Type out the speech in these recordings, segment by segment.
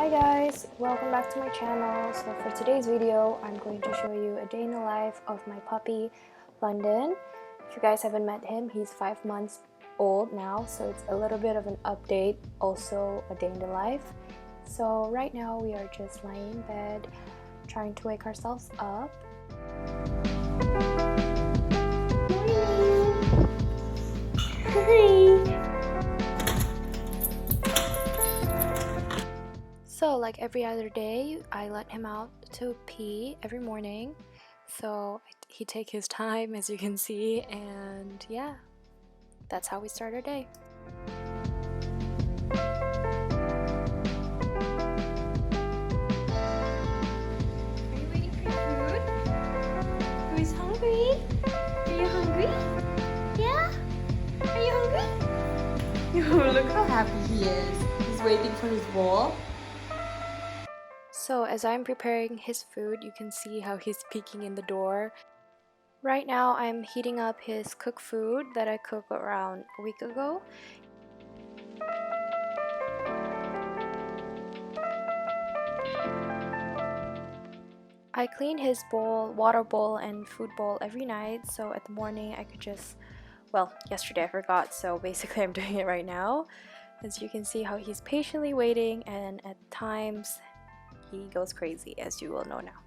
Hi guys, welcome back to my channel. So for today's video, I'm going to show you a day in the life of my puppy, London. If you guys haven't met him, he's 5 months old now, so it's a little bit of an update, also a day in the life. So right now we are just lying in bed, trying to wake ourselves up. So like every other day, I let him out to pee every morning. So he takes his time, as you can see, and yeah, that's how we start our day. Are you waiting for your food? Who's hungry? Are you hungry? Yeah? Are you hungry? Oh, look how happy he is. He's waiting for his bowl. So as I'm preparing his food, you can see how he's peeking in the door. Right now I'm heating up his cooked food that I cooked around a week ago. I clean his bowl, water bowl and food bowl every night, so at the morning I could just, well, yesterday I forgot, so basically I'm doing it right now. As you can see how he's patiently waiting, and at times he goes crazy, as you will know now.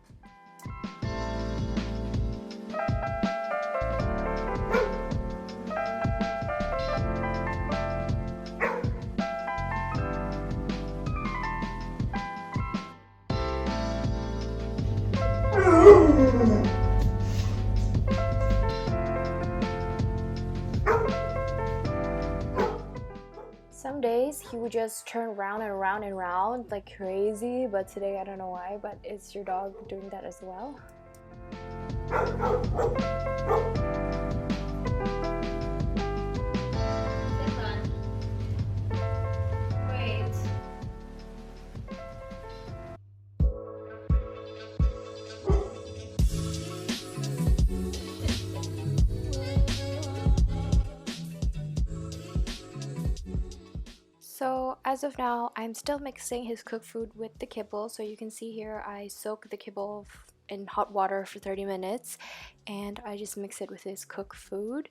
Some days he would just turn round and round and round like crazy, but today I don't know why, but is your dog doing that as well? Wait. So as of now, I'm still mixing his cooked food with the kibble. So you can see here I soak the kibble in hot water for 30 minutes and I just mix it with his cooked food.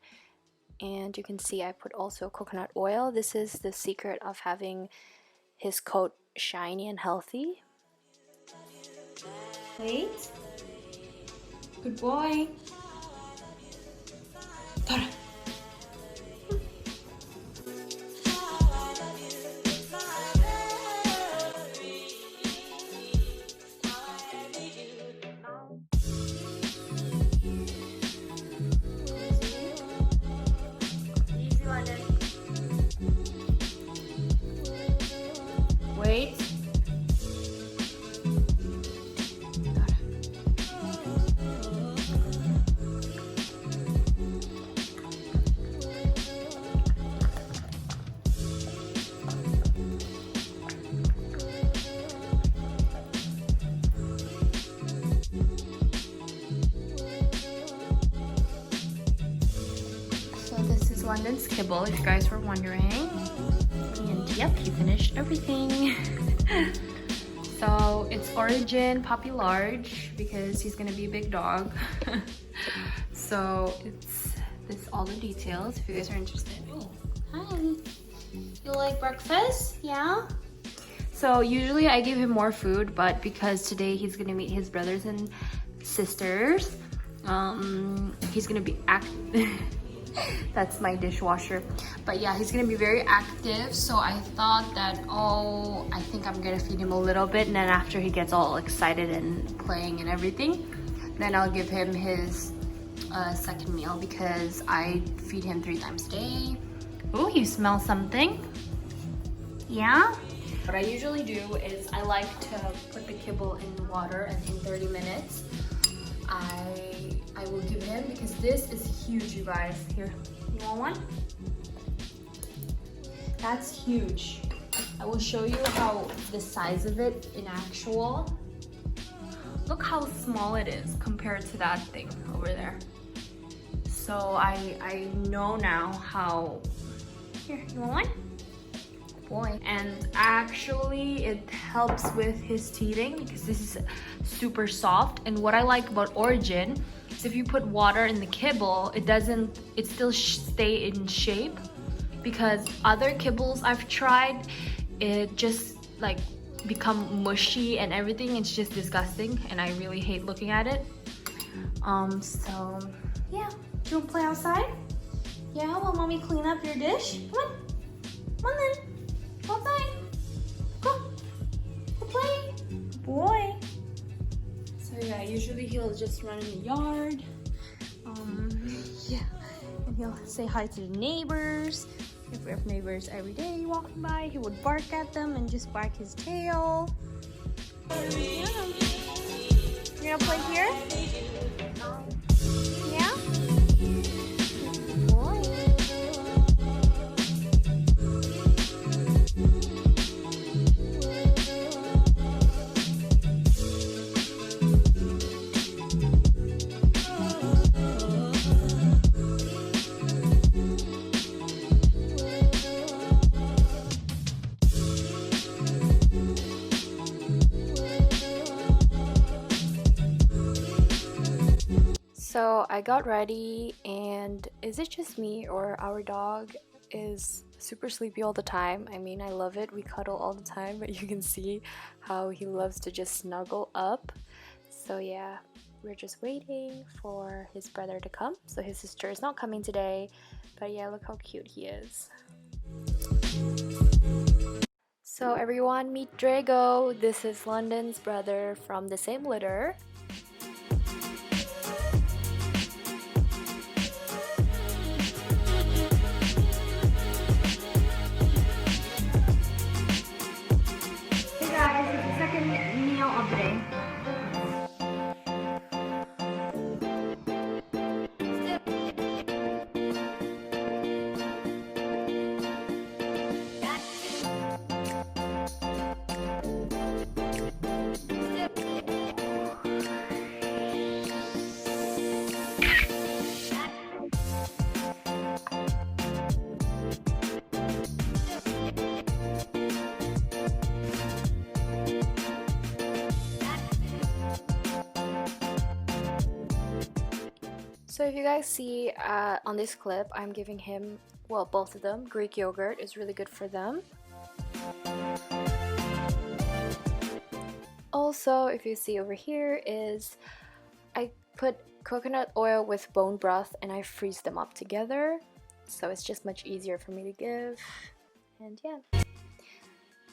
And you can see I put also coconut oil. This is the secret of having his coat shiny and healthy. Wait. Good boy. Tara. Wait. So this is London's kibble, if you guys were wondering. And yep, he finished everything. So it's origin puppy large because he's gonna be a big dog. So it's all the details if you guys are interested. Oh, hi. You like breakfast? Yeah? So usually I give him more food, but because today he's gonna meet his brothers and sisters, he's gonna be active. That's my dishwasher. But yeah, he's gonna be very active, so I thought that, oh, I think I'm gonna feed him a little bit, and then after he gets all excited and playing and everything, then I'll give him his second meal, because I feed him 3 times a day. Oh, you smell something? Yeah? What I usually do is I like to put the kibble in the water, and in 30 minutes I will give him, because this is huge, you guys. Here, you want one? That's huge. I will show you how the size of it in actual. Look how small it is compared to that thing over there. So I know now how. Here, you want one? boy. And actually it helps with his teething because this is super soft. And what I like about Origin is if you put water in the kibble, it still stay in shape, because other kibbles I've tried, it just like become mushy and everything. It's just disgusting and I really hate looking at it. So yeah, do you want to play outside? Yeah, while mommy clean up your dish? Come on then, go outside, go play, boy. So yeah, usually he'll just run in the yard, yeah, and he'll say hi to the neighbors. If we have neighbors every day walking by, he would bark at them and just wag his tail. Yeah. You're gonna play here? Yeah? Boy. So I got ready, and is it just me or our dog is super sleepy all the time? I mean, I love it. We cuddle all the time, but you can see how he loves to just snuggle up. So yeah, we're just waiting for his brother to come. So his sister is not coming today, but yeah, look how cute he is. So everyone, meet Drago. This is London's brother from the same litter. So if you guys see on this clip, I'm giving him, well, both of them, Greek yogurt is really good for them. Also, if you see over here is I put coconut oil with bone broth and I freeze them up together, so it's just much easier for me to give. And yeah,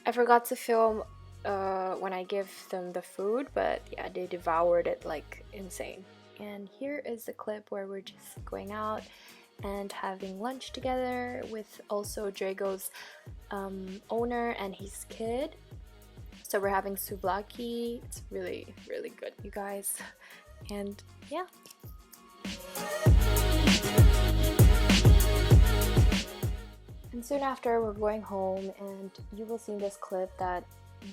I forgot to film when I give them the food, but yeah, they devoured it like insane. And here is the clip where we're just going out and having lunch together with also Drago's owner and his kid. So we're having souvlaki. It's really, really good, you guys. And yeah. And soon after, we're going home, and you will see in this clip that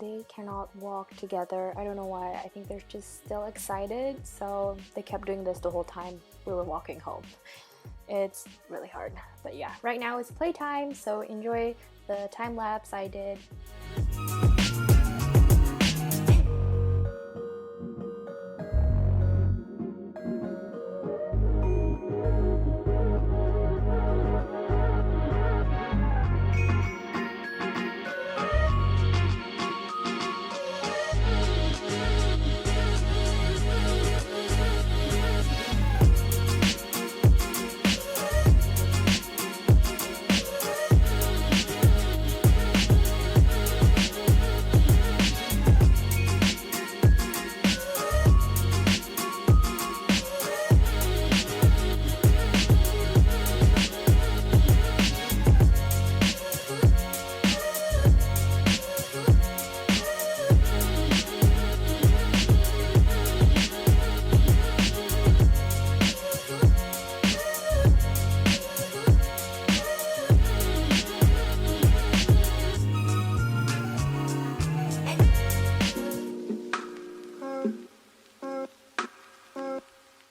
they cannot walk together. I don't know why. I think they're just still excited, so they kept doing this the whole time we were walking home. It's really hard, but yeah, right now it's playtime, so enjoy the time lapse I did.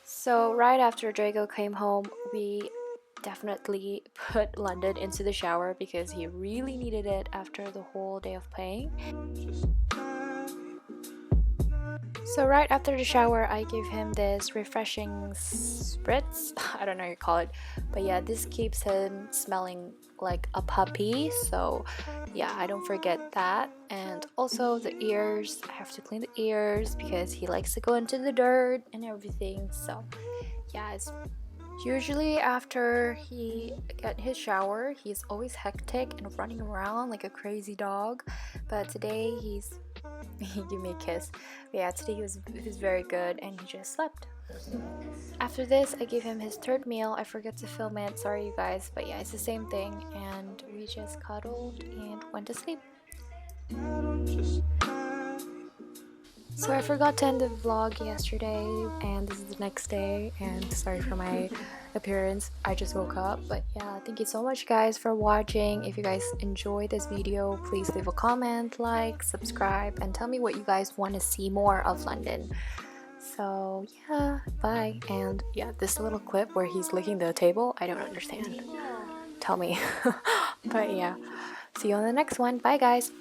So right after Drago came home, we definitely put London into the shower because he really needed it after the whole day of playing. So right after the shower, I gave him this refreshing spritz. I don't know how you call it, but yeah, this keeps him smelling like a puppy. So yeah, I don't forget that. And also the ears, I have to clean the ears because he likes to go into the dirt and everything. So yeah, it's usually after he get his shower, he's always hectic and running around like a crazy dog. But today he's he gave me a kiss. But yeah, today he was very good and he just slept. After this, I gave him his third meal. I forgot to film it. Sorry, you guys. But yeah, it's the same thing. And we just cuddled and went to sleep. So I forgot to end the vlog yesterday, and this is the next day, and sorry for my appearance. I just woke up. But yeah, thank you so much guys for watching. If you guys enjoyed this video, please leave a comment, like, subscribe, and tell me what you guys want to see more of London. So yeah, bye. And yeah, this little clip where he's licking the table, I don't understand. Tell me. But yeah, see you on the next one. Bye guys.